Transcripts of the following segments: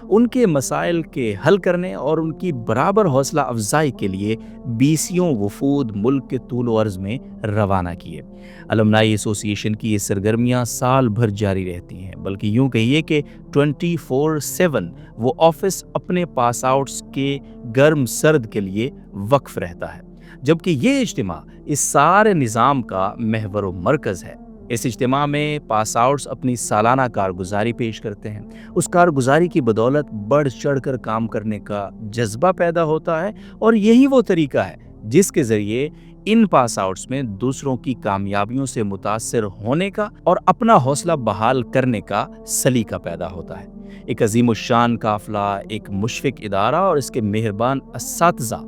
ان کے مسائل کے حل کرنے اور ان کی برابر حوصلہ افزائی کے لیے 20 وفود ملک کے طول و عرض میں روانہ کیے۔ الومنائی ایسوسی ایشن کی یہ سرگرمیاں سال بھر جاری رہتی ہیں، بلکہ یوں کہیے کہ 24/7 وہ آفس اپنے پاس آؤٹس کے گرم سرد کے لیے وقف رہتا ہے، جبکہ یہ اجتماع اس سارے نظام کا محور و مرکز ہے۔ اس اجتماع میں پاس آؤٹس اپنی سالانہ کارگزاری پیش کرتے ہیں۔ اس کارگزاری کی بدولت بڑھ چڑھ کر کام کرنے کا جذبہ پیدا ہوتا ہے، اور یہی وہ طریقہ ہے جس کے ذریعے ان پاس آؤٹس میں دوسروں کی کامیابیوں سے متاثر ہونے کا اور اپنا حوصلہ بحال کرنے کا سلیقہ پیدا ہوتا ہے۔ ایک عظیم الشان قافلہ، ایک مشفق ادارہ اور اس کے مہربان اساتذہ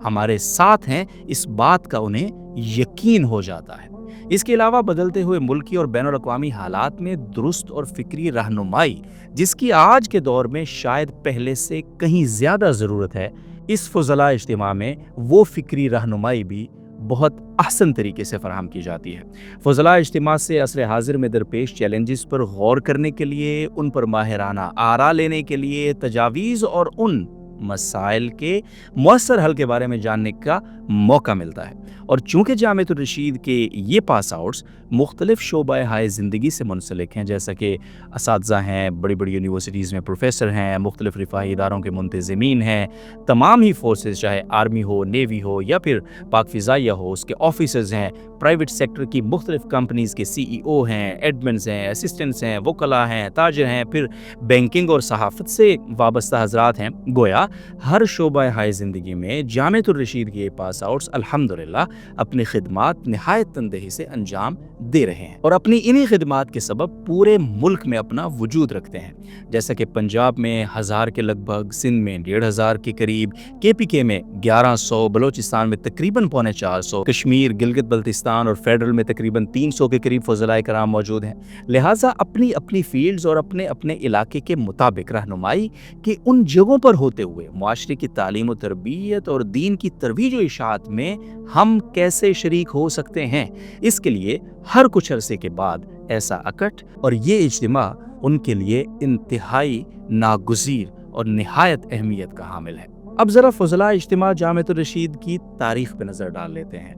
ہمارے ساتھ ہیں، اس بات کا انہیں یقین ہو جاتا ہے۔ اس کے علاوہ بدلتے ہوئے ملکی اور بین الاقوامی حالات میں درست اور فکری رہنمائی، جس کی آج کے دور میں شاید پہلے سے کہیں زیادہ ضرورت ہے، اس فضلاء اجتماع میں وہ فکری رہنمائی بھی بہت احسن طریقے سے فراہم کی جاتی ہے۔ فضلاء اجتماع سے عصر حاضر میں درپیش چیلنجز پر غور کرنے کے لیے، ان پر ماہرانہ آراء لینے کے لیے، تجاویز اور ان مسائل کے مؤثر حل کے بارے میں جاننے کا موقع ملتا ہے۔ اور چونکہ جامعۃ الرشید کے یہ پاس آؤٹس مختلف شعبۂ ہائے زندگی سے منسلک ہیں، جیسا کہ اساتذہ ہیں، بڑی بڑی یونیورسٹیز میں پروفیسر ہیں، مختلف رفاہی اداروں کے منتظمین ہیں، تمام ہی فورسز، چاہے آرمی ہو، نیوی ہو یا پھر پاک فضائیہ ہو، اس کے آفیسرز ہیں، پرائیویٹ سیکٹر کی مختلف کمپنیز کے CEO ہیں، ایڈمنز ہیں، اسسٹنٹس ہیں، وکلاء ہیں، تاجر ہیں، پھر بینکنگ اور صحافت سے وابستہ حضرات ہیں۔ گویا ہر شعبۂ ہائے زندگی میں جامعۃ الرشید کے پاس آؤٹس الحمدللہ اپنی خدمات نہایت تندہی سے انجام دے رہے ہیں، اور اپنی انہی خدمات کے سبب پورے ملک میں اپنا وجود رکھتے ہیں۔ جیسا کہ پنجاب میں 1000 کے لگ بھگ، سندھ میں 1500 کے قریب، KPK میں 1100، بلوچستان میں تقریباً 450، کشمیر، گلگت بلتستان اور فیڈرل میں تقریباً 300 کے قریب فضلائے کرام موجود ہیں۔ لہٰذا اپنی اپنی فیلڈز اور اپنے اپنے علاقے کے مطابق رہنمائی کے ان جگہوں پر ہوتے ہوئے معاشرے کی تعلیم و تربیت اور دین کی ترویج و اشاعت میں ہم کیسے شریک ہو سکتے ہیں، اس کے لیے ہر کچھ عرصے کے بعد ایسا اکٹ اور یہ اجتماع ان کے لیے انتہائی ناگزیر اور نہایت اہمیت کا حامل ہے۔ اب ذرا فضلاء اجتماع جامعۃ الرشید کی تاریخ پہ نظر ڈال لیتے ہیں۔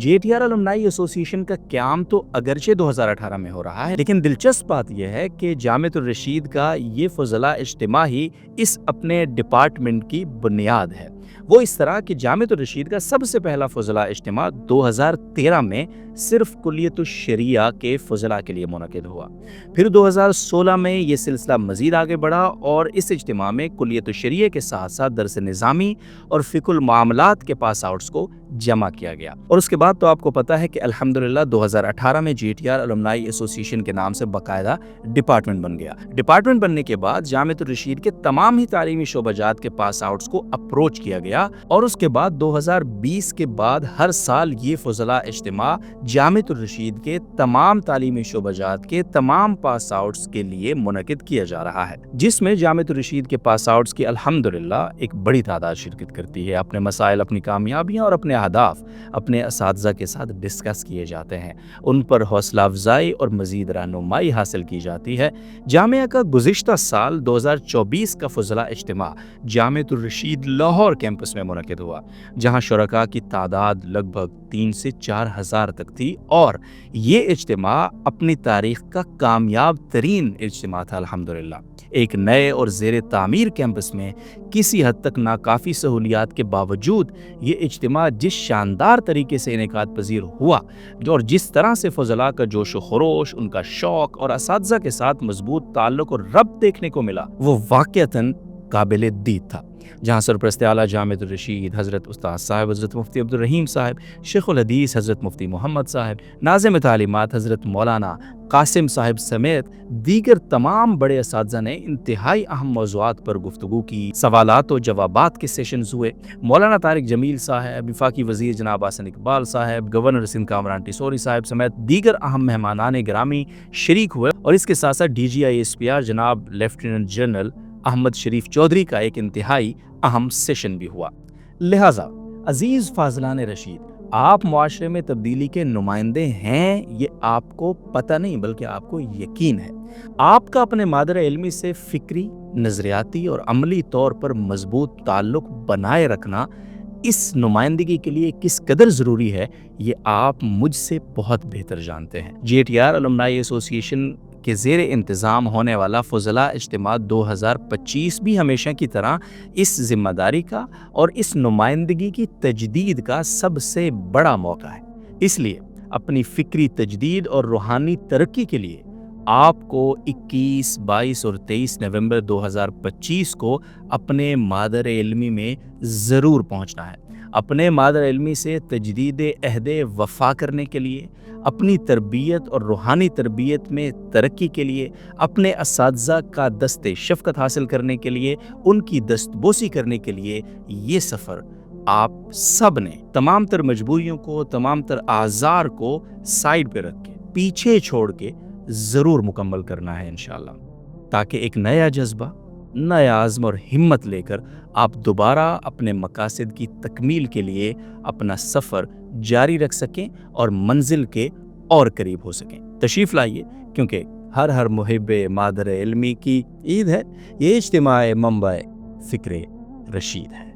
JTR الومنائی ایسوسی ایشن کا قیام تو اگرچہ 2018 میں ہو رہا ہے، لیکن دلچسپ بات یہ ہے کہ جامعۃ الرشید کا یہ فضلاء اجتماع ہی اس اپنے ڈپارٹمنٹ کی بنیاد ہے۔ وہ اس طرح کہ جامعۃ الرشید کا سب سے پہلا فضلاء اجتماع 2013 میں صرف کلیت الشریعہ کے فضلاء کے لیے منعقد ہوا۔ پھر 2016 میں یہ سلسلہ مزید آگے بڑھا اور اس اجتماع میں کلیت الشریعہ کے ساتھ ساتھ درس نظامی اور فقہ المعاملات کے پاس آؤٹس کو جمع کیا گیا۔ اور اس کے بعد تو آپ کو پتہ ہے کہ الحمدللہ 2018 میں JTR الومنائی ایسوسی ایشن کے نام سے باقاعدہ ڈپارٹمنٹ بن گیا۔ ڈپارٹمنٹ بننے کے بعد جامعۃ الرشید کے تمام ہی تعلیمی شعبہ جات کے پاس آؤٹس کو اپروچ کیا گیا، اور اس کے بعد 2020 کے بعد ہر سال یہ فضلاء اجتماع جامعۃ الرشید کے تمام تعلیمی شعبہ جات کے تمام پاس آؤٹس کے لیے منعقد کیا جا رہا ہے، جس میں جامعۃ الرشید کے پاس آؤٹس کی الحمدللہ ایک بڑی تعداد شرکت کرتی ہے۔ اپنے مسائل، اپنی کامیابیاں اور اپنے اہداف اپنے اساتذہ کے ساتھ ڈسکس کیے جاتے ہیں، ان پر حوصلہ افزائی اور مزید رہنمائی حاصل کی جاتی ہے۔ جامعہ کا گزشتہ سال 2024 کا فضلاء اجتماع جامعۃ الرشید لاہور کیمپس میں منعقد ہوا، جہاں شرکاء کی تعداد لگ بھگ 3 سے 4 ہزار تک تھی، اور یہ اجتماع اپنی تاریخ کا کامیاب ترین اجتماع تھا الحمدللہ۔ ایک نئے اور زیر تعمیر کیمپس میں کسی حد تک ناکافی سہولیات کے باوجود یہ اجتماع جس شاندار طریقے سے انعقاد پذیر ہوا اور جس طرح سے فضلاء کا جوش و خروش، ان کا شوق اور اساتذہ کے ساتھ مضبوط تعلق اور ربط دیکھنے کو ملا، وہ واقعتاً قابل دید تھا۔ جہاں سرپرست اعلیٰ جامعۃ الرشید حضرت استاد صاحب حضرت مفتی عبدالرحیم صاحب، شیخ الحدیث حضرت مفتی محمد صاحب، ناظم تعلیمات حضرت مولانا قاسم صاحب سمیت دیگر تمام بڑے اساتذہ نے انتہائی اہم موضوعات پر گفتگو کی، سوالات و جوابات کے سیشنز ہوئے۔ مولانا طارق جمیل صاحب، وفاقی وزیر جناب حسن اقبال صاحب، گورنر سندھ کامران ٹیسوری صاحب سمیت دیگر اہم مہمانان گرامی شریک ہوئے، اور اس کے ساتھ ساتھ DGI SPR جناب لیفٹیننٹ جنرل احمد شریف چودھری کا ایک انتہائی اہم سیشن بھی ہوا۔ لہٰذا عزیز فاضلان رشید، آپ معاشرے میں تبدیلی کے نمائندے ہیں، یہ آپ کو پتہ نہیں بلکہ آپ کو یقین ہے۔ آپ کا اپنے مادر علمی سے فکری، نظریاتی اور عملی طور پر مضبوط تعلق بنائے رکھنا اس نمائندگی کے لیے کس قدر ضروری ہے، یہ آپ مجھ سے بہت بہتر جانتے ہیں۔ GATR الومنائی ایسوسی ایشن کے زیر انتظام ہونے والا فضلاء اجتماع 2025 بھی ہمیشہ کی طرح اس ذمہ داری کا اور اس نمائندگی کی تجدید کا سب سے بڑا موقع ہے۔ اس لیے اپنی فکری تجدید اور روحانی ترقی کے لیے آپ کو 21، 22 اور 23 نومبر 2025 کو اپنے مادر علمی میں ضرور پہنچنا ہے۔ اپنے مادر علمی سے تجدید عہد وفا کرنے کے لیے، اپنی تربیت اور روحانی تربیت میں ترقی کے لیے، اپنے اساتذہ کا دست شفقت حاصل کرنے کے لیے، ان کی دستبوسی کرنے کے لیے، یہ سفر آپ سب نے تمام تر مجبوریوں کو، تمام تر آزار کو سائیڈ پہ رکھ کے، پیچھے چھوڑ کے ضرور مکمل کرنا ہے انشاءاللہ، تاکہ ایک نیا جذبہ، نیا عزم اور ہمت لے کر آپ دوبارہ اپنے مقاصد کی تکمیل کے لیے اپنا سفر جاری رکھ سکیں اور منزل کے اور قریب ہو سکیں۔ تشریف لائیے، کیونکہ ہر محب مادر علمی کی عید ہے۔ یہ اجتماع منبع فکر رشید ہے۔